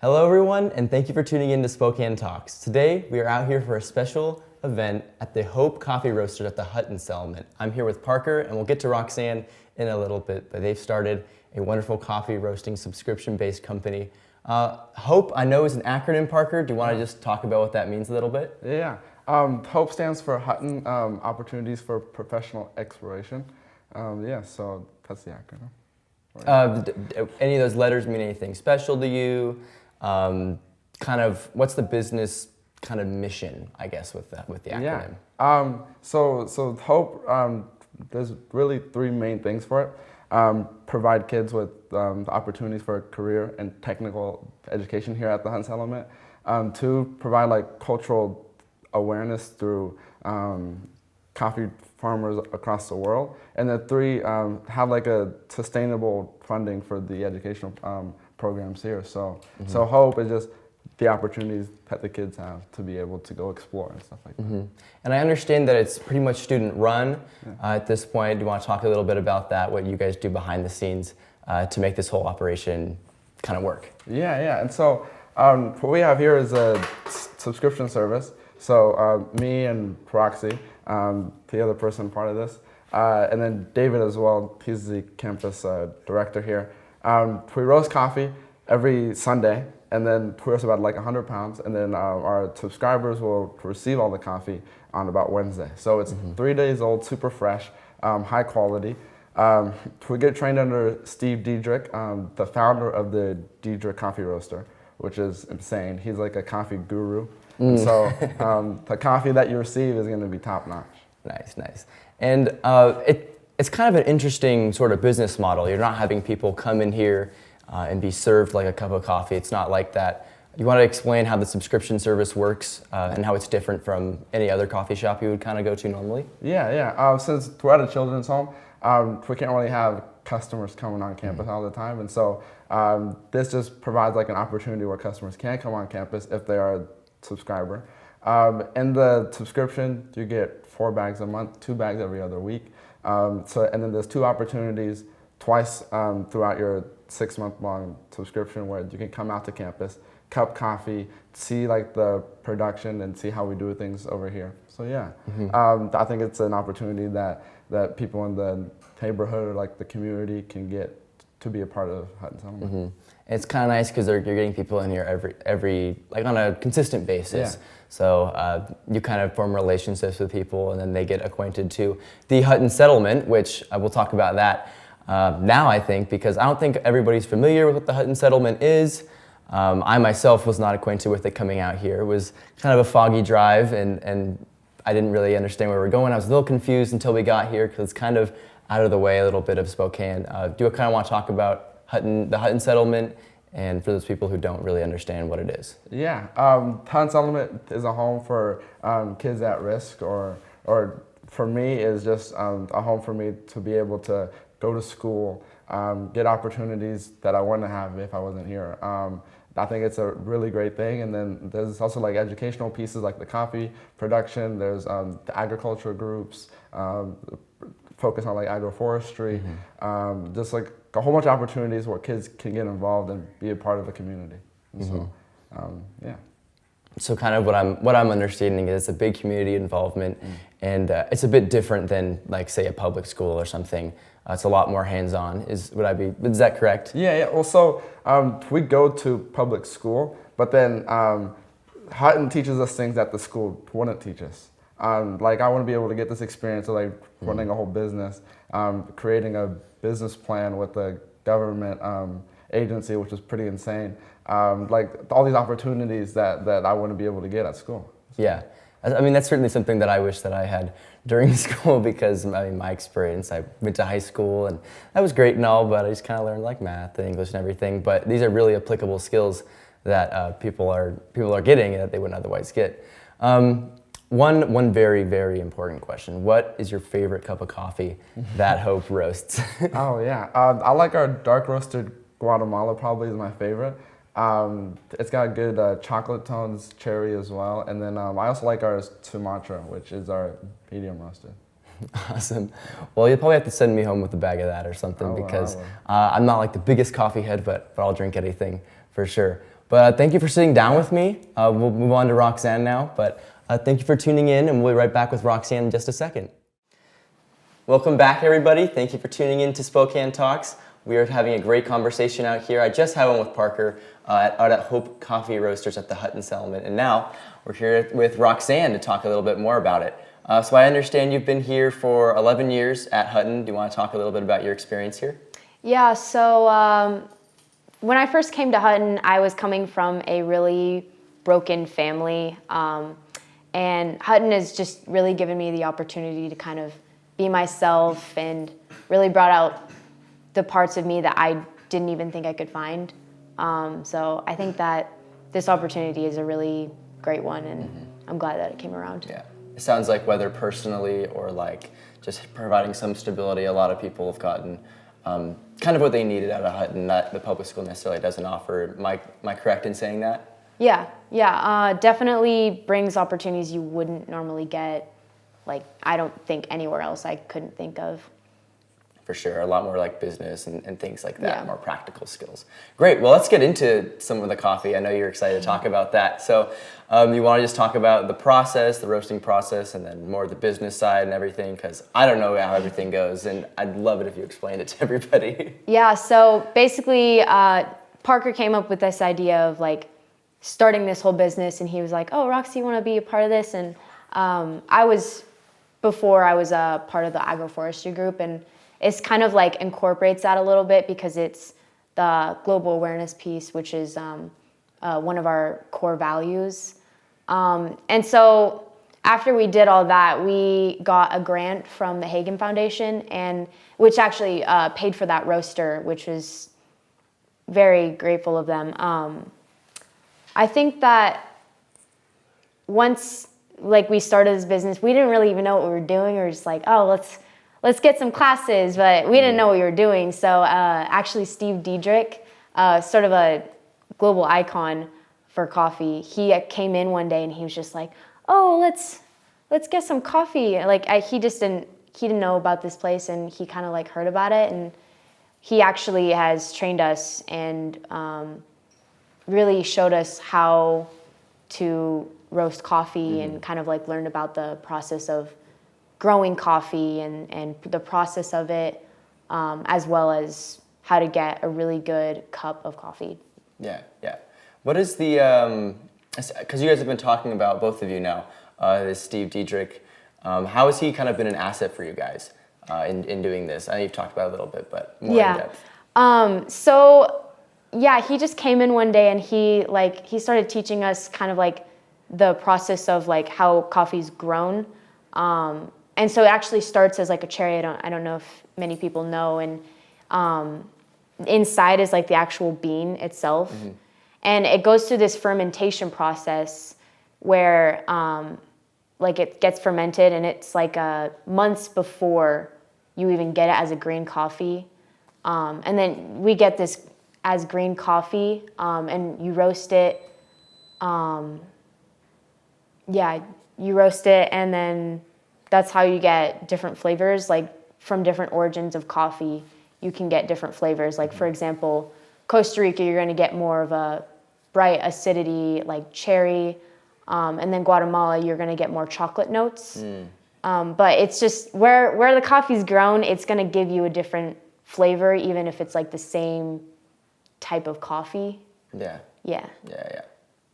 Hello everyone, and thank you for tuning in to Spokane Talks. Today, we are out here for a special event at the Hope Coffee Roasters at the Hutton Settlement. I'm here with Parker, and we'll get to Roxanne in a little bit, but they've started a wonderful coffee roasting subscription-based company. Hope, I know, is an acronym, Parker. Do you want to just talk about what that means a little bit? Yeah. HOPE stands for Hutton Opportunities for Professional Exploration. So that's the acronym. Any of those letters mean anything special to you? What's the business kind of mission, I guess, with the acronym? Yeah. So HOPE, there's really three main things for it. Provide kids with the opportunities for a career and technical education here at the Hutton Settlement. Two, provide like cultural awareness through coffee farmers across the world. And then three, have like a sustainable funding for the educational programs here. So HOPE is just the opportunities that the kids have to be able to go explore and stuff like that. And I understand that it's pretty much student run at this point. Do you want to talk a little bit about that, what you guys do behind the scenes to make this whole operation kind of work? Yeah. And so what we have here is a subscription service. So me and Roxy, the other person part of this, and then David as well, he's the campus director here. We roast coffee every Sunday, and then we roast about like 100 pounds, and then our subscribers will receive all the coffee on about Wednesday. So it's 3 days old, super fresh, high quality. We get trained under Steve Diedrich, the founder of the Diedrich Coffee Roaster, which is insane. He's like a coffee guru. And so the coffee that you receive is going to be top notch. Nice. And it's kind of an interesting sort of business model. You're not having people come in here and be served like a cup of coffee. It's not like that. You want to explain how the subscription service works and how it's different from any other coffee shop you would kind of go to normally? Yeah. Since we're at a children's home, we can't really have customers coming on campus all the time. And so this just provides like an opportunity where customers can come on campus if they are a subscriber. In the subscription, you get 4 bags a month, 2 bags every other week. And then there's 2 opportunities twice throughout your 6-month long subscription where you can come out to campus, cup coffee, see like the production and see how we do things over here. So yeah, I think it's an opportunity that people in the neighborhood or like the community can get to be a part of Hutton Settlement. It's kind of nice because you're getting people in here every like on a consistent basis. Yeah. So you kind of form relationships with people, and then they get acquainted to the Hutton Settlement, which we'll talk about that now, I think, because I don't think everybody's familiar with what the Hutton Settlement is. I myself was not acquainted with it coming out here. It was kind of a foggy drive, and I didn't really understand where we were going. I was a little confused until we got here because it's kind of out of the way a little bit of Spokane. Do you kind of want to talk about the Hutton Settlement, and for those people who don't really understand what it is? Yeah, Hutton Settlement is a home for kids at risk, or for me is just a home for me to be able to go to school, get opportunities that I wouldn't have if I wasn't here. I think it's a really great thing. And then there's also like educational pieces like the coffee production, there's the agriculture groups, focus on like agroforestry, just like a whole bunch of opportunities where kids can get involved and be a part of the community. And yeah. So kind of what I'm understanding is it's a big community involvement, and it's a bit different than like say a public school or something. It's a lot more hands-on. Is that correct? Yeah. Well, so we go to public school, but then Hutton teaches us things that the school wouldn't teach us. Like I want to be able to get this experience of like running a whole business, creating a business plan with a government agency, which is pretty insane. Like all these opportunities that I wouldn't be able to get at school. Yeah, I mean that's certainly something that I wish that I had during school, because I mean my experience, I went to high school and that was great and all, but I just kind of learned like math and English and everything. But these are really applicable skills that people are getting and that they wouldn't otherwise get. One very, very important question. What is your favorite cup of coffee that Hope roasts? Oh yeah, I like our dark roasted Guatemala, probably is my favorite. It's got good chocolate tones, cherry as well. And then I also like our Sumatra, which is our medium roasted. Awesome. Well, you'll probably have to send me home with a bag of that or something, because I'm not like the biggest coffee head, but I'll drink anything for sure. But thank you for sitting down with me. We'll move on to Roxanne now, but thank you for tuning in, and we'll be right back with Roxanne in just a second. Welcome back, everybody. Thank you for tuning in to Spokane Talks. We are having a great conversation out here. I just had one with Parker out at Hope Coffee Roasters at the Hutton Settlement, and now we're here with Roxanne to talk a little bit more about it. So I understand you've been here for 11 years at Hutton. Do you want to talk a little bit about your experience here? Yeah, so when I first came to Hutton, I was coming from a really broken family, and Hutton has just really given me the opportunity to kind of be myself and really brought out the parts of me that I didn't even think I could find. So I think that this opportunity is a really great one, and I'm glad that it came around. Yeah, it sounds like whether personally or like just providing some stability, a lot of people have gotten kind of what they needed out of Hutton that the public school necessarily doesn't offer. Am I correct in saying that? Yeah, definitely brings opportunities you wouldn't normally get. Like, I don't think anywhere else I couldn't think of. For sure, a lot more like business and things like that, Yeah. more practical skills. Great, well, let's get into some of the coffee. I know you're excited to talk about that. So you want to just talk about the process, the roasting process, and then more the business side and everything, because I don't know how everything goes, and I'd love it if you explained it to everybody. Yeah, so basically, Parker came up with this idea of like starting this whole business, and he was like, "Oh, Roxy, you want to be a part of this?" And I was a part of the agroforestry group, and it's kind of like incorporates that a little bit because it's the global awareness piece, which is one of our core values. And so after we did all that, we got a grant from the Hagen Foundation, and which actually paid for that roaster, which was very grateful of them. I think that once like we started this business, we didn't really even know what we were doing. We were just like, oh, let's get some classes, but we didn't know what we were doing. So actually Steve Diedrich, sort of a global icon for coffee, he came in one day and he was just like, oh, let's get some coffee. Like he didn't know about this place, and he kind of like heard about it, and he actually has trained us and really showed us how to roast coffee and kind of like learned about the process of growing coffee and the process of it, as well as how to get a really good cup of coffee. Yeah. What is the, because you guys have been talking about, both of you now, this Steve Diedrich, how has he kind of been an asset for you guys in doing this? I know you've talked about it a little bit, but more in depth. So he just came in one day and he started teaching us kind of like the process of like how coffee's grown. And so it actually starts as like a cherry. I don't know if many people know. And inside is like the actual bean itself. Mm-hmm. And it goes through this fermentation process where like it gets fermented, and it's like months before you even get it as a green coffee. And then we get this as green coffee, and you roast it. You roast it, and then that's how you get different flavors. Like from different origins of coffee, you can get different flavors. Like for example, Costa Rica, you're going to get more of a bright acidity, like cherry, and then Guatemala, you're going to get more chocolate notes. But it's just where the coffee's grown, it's going to give you a different flavor, even if it's like the same type of coffee. Yeah.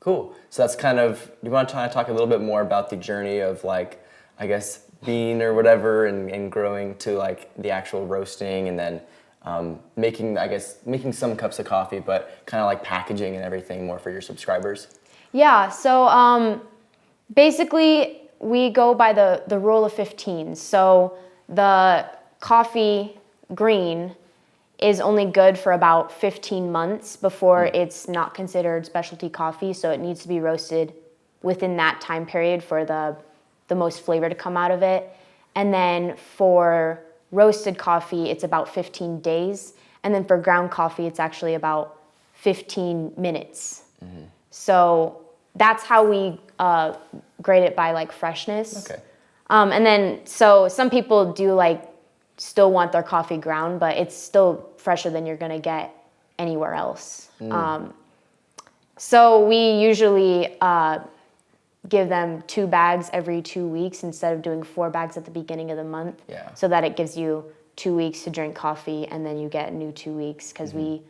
Cool. So that's kind of, you want to try to talk a little bit more about the journey of like, I guess, bean or whatever and growing to like the actual roasting, and then making some cups of coffee, but kind of like packaging and everything more for your subscribers? Yeah, so basically we go by the rule of 15. So the coffee green is only good for about 15 months before it's not considered specialty coffee. So it needs to be roasted within that time period for the most flavor to come out of it. And then for roasted coffee, it's about 15 days. And then for ground coffee, it's actually about 15 minutes. Mm-hmm. So that's how we grade it by like freshness. Okay. And then, so some people do like still want their coffee ground, but it's still fresher than you're gonna get anywhere else. So we usually give them 2 bags every 2 weeks instead of doing 4 bags at the beginning of the month. Yeah. So that it gives you 2 weeks to drink coffee, and then you get a new 2 weeks because we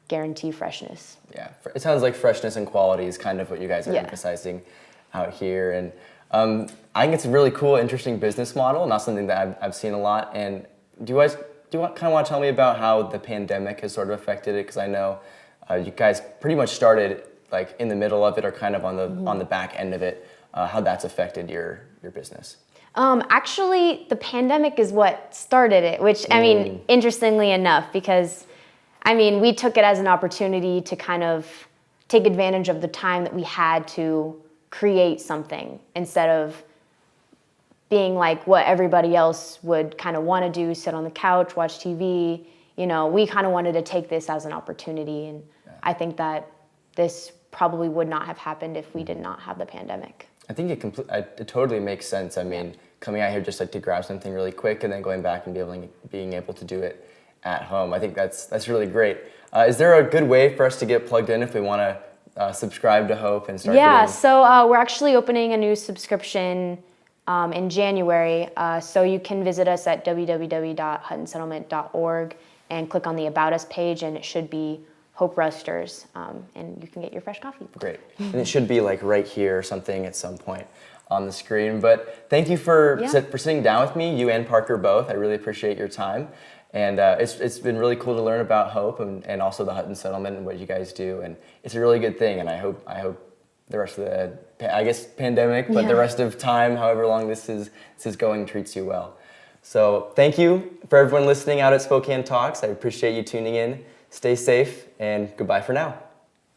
guarantee freshness. Yeah, it sounds like freshness and quality is kind of what you guys are Yeah. emphasizing out here. And I think it's a really cool, interesting business model, not something that I've seen a lot. And do you kind of want to tell me about how the pandemic has sort of affected it? Because I know you guys pretty much started like in the middle of it or kind of on the back end of it, how that's affected your business. Actually, the pandemic is what started it, which, I mean, interestingly enough, because, I mean, we took it as an opportunity to kind of take advantage of the time that we had to create something instead of being like what everybody else would kind of want to do, sit on the couch, watch TV. You know, we kind of wanted to take this as an opportunity, and I think that this probably would not have happened if we did not have the pandemic. I think it totally makes sense. I mean, coming out here just like to grab something really quick and then going back and being able to do it at home. I think that's really great. Is there a good way for us to get plugged in if we want to subscribe to Hope and start? Yeah, getting... so we're actually opening a new subscription in January. So you can visit us at www.huttonsettlement.org and click on the About Us page, and it should be Hope Roasters, and you can get your fresh coffee. Great. And it should be like right here or something at some point on the screen. But thank you for sitting down with me, you and Parker both. I really appreciate your time. And it's been really cool to learn about Hope and also the Hutton Settlement and what you guys do. And it's a really good thing. And I hope the rest of the, I guess, pandemic, but the rest of time, however long this is going, treats you well. So thank you for everyone listening out at Spokane Talks. I appreciate you tuning in. Stay safe, and goodbye for now.